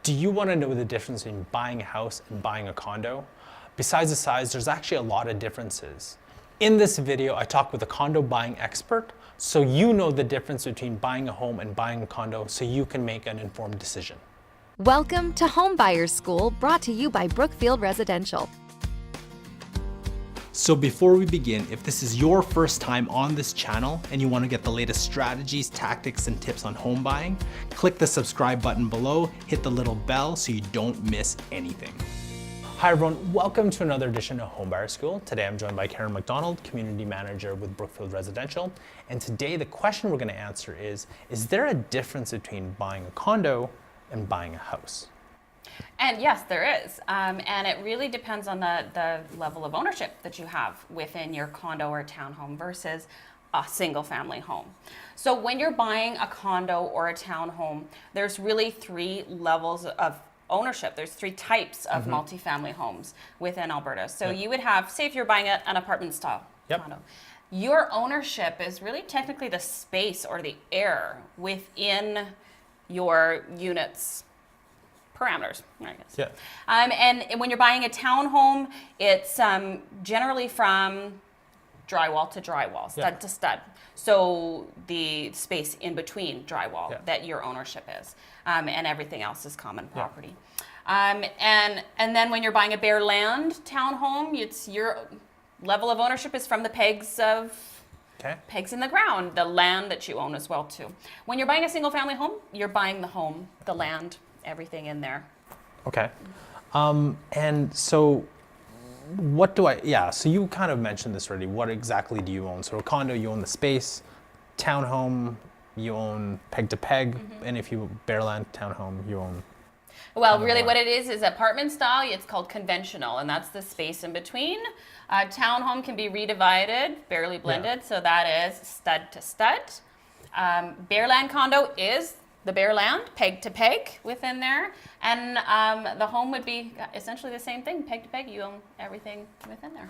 Do you want to know the difference between buying a house and buying a condo? Besides the size, there's actually a lot of differences. In this video, I talk with a condo buying expert, so you know the difference between buying a home and buying a condo, so you can make an informed decision. Welcome to Home Buyers School, brought to you by Brookfield Residential. So before we begin, if this is your first time on this channel and you want to get the latest strategies, tactics, and tips on home buying, click the subscribe button below, hit the little bell so you don't miss anything. Hi everyone, welcome to another edition of Home Buyers School. Today I'm joined by McDonald, Community Manager with Brookfield Residential. And today the question we're going to answer is there a difference between buying a condo and buying a house? And yes, there is. And it really depends on the level of ownership that you have within your condo or townhome versus a single family home. So when you're buying a condo or a townhome, there's really three levels of ownership. There's three types of multifamily homes within Alberta. So you would have, say if you're buying an apartment style condo, your ownership is really technically the space or the air within your unit's parameters, I guess. Yeah. And when you're buying a townhome, it's generally from drywall to drywall, stud to stud. So the space in between drywall that your ownership is, and everything else is common property. And then when you're buying a bare land townhome, it's your level of ownership is from the pegs in the ground, the land that you own as well too. When you're buying a single family home, you're buying the home, the land, everything in there. Okay. And so what do so you kind of mentioned this already. What exactly do you own? So a condo, you own the space. Townhome, you own peg to peg. And if you bare land townhome, you own... Well, really what it is apartment style. It's called conventional, and that's the space in between. Townhome can be redivided, barely blended, so that is stud to stud. Bare land condo is the bare land, peg to peg within there. And the home would be essentially the same thing, peg to peg. You own everything within there.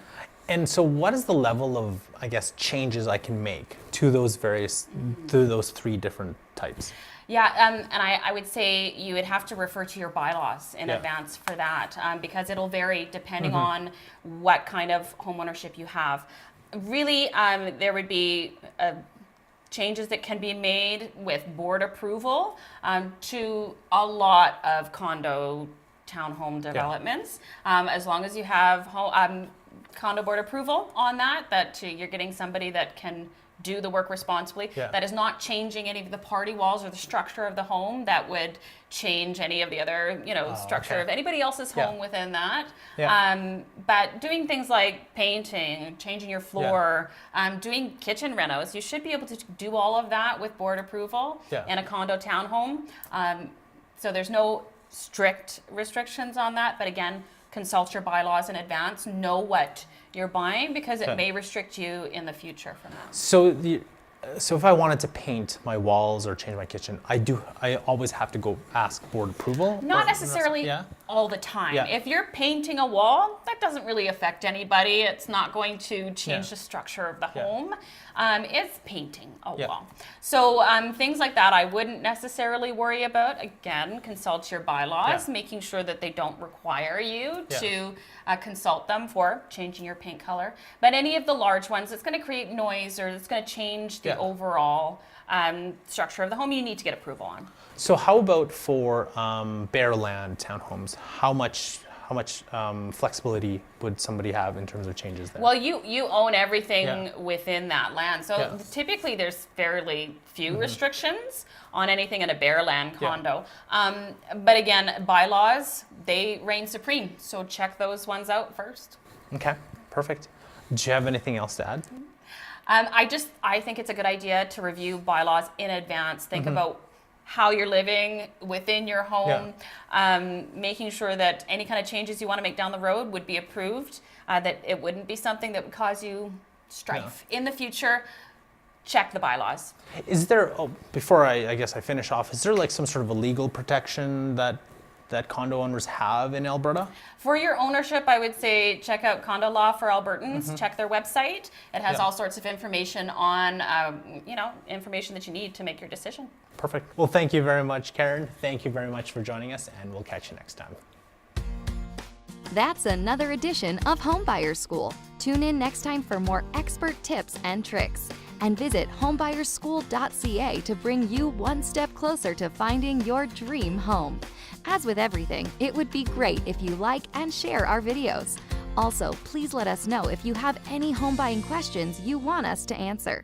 And so what is the level of, I guess, changes I can make to those various, to those three different types? Yeah, and I would say you would have to refer to your bylaws in advance for that, because it'll vary depending on what kind of homeownership you have. Really, there would be changes that can be made with board approval to a lot of condo townhome developments. As long as you have condo board approval on that you're getting somebody that can do the work responsibly, that is not changing any of the party walls or the structure of the home that would change any of the other, structure of anybody else's home within that. But doing things like painting, changing your floor, doing kitchen renos, you should be able to do all of that with board approval in a condo townhome. So there's no strict restrictions on that, but again, consult your bylaws in advance, know what you're buying, because it may restrict you in the future from that. So if I wanted to paint my walls or change my kitchen, I always have to go ask board approval? Not necessarily all the time. If you're painting a wall, that doesn't really affect anybody. It's not going to change the structure of the home. It's painting a wall. So things like that I wouldn't necessarily worry about. Again, consult your bylaws, making sure that they don't require you to consult them for changing your paint color. But any of the large ones, it's going to create noise or it's going to change the overall structure of the home, you need to get approval on. So how about for bare land townhomes? How much flexibility would somebody have in terms of changes there? Well, you own everything within that land. So typically there's fairly few restrictions on anything in a bare land condo. But again, bylaws, they reign supreme. So check those ones out first. Okay, perfect. Do you have anything else to add? I think it's a good idea to review bylaws in advance. Think about how you're living within your home, making sure that any kind of changes you want to make down the road would be approved, that it wouldn't be something that would cause you strife in the future. Check the bylaws. Is there, before I guess I finish off, is there like some sort of a legal protection that that condo owners have in Alberta? For your ownership, I would say check out Condo Law for Albertans. Check their website. It has all sorts of information on, information that you need to make your decision. Perfect. Well, thank you very much, Karen. Thank you very much for joining us, and we'll catch you next time. That's another edition of Homebuyer School. Tune in next time for more expert tips and tricks. And visit homebuyersschool.ca to bring you one step closer to finding your dream home. As with everything, it would be great if you like and share our videos. Also, please let us know if you have any home buying questions you want us to answer.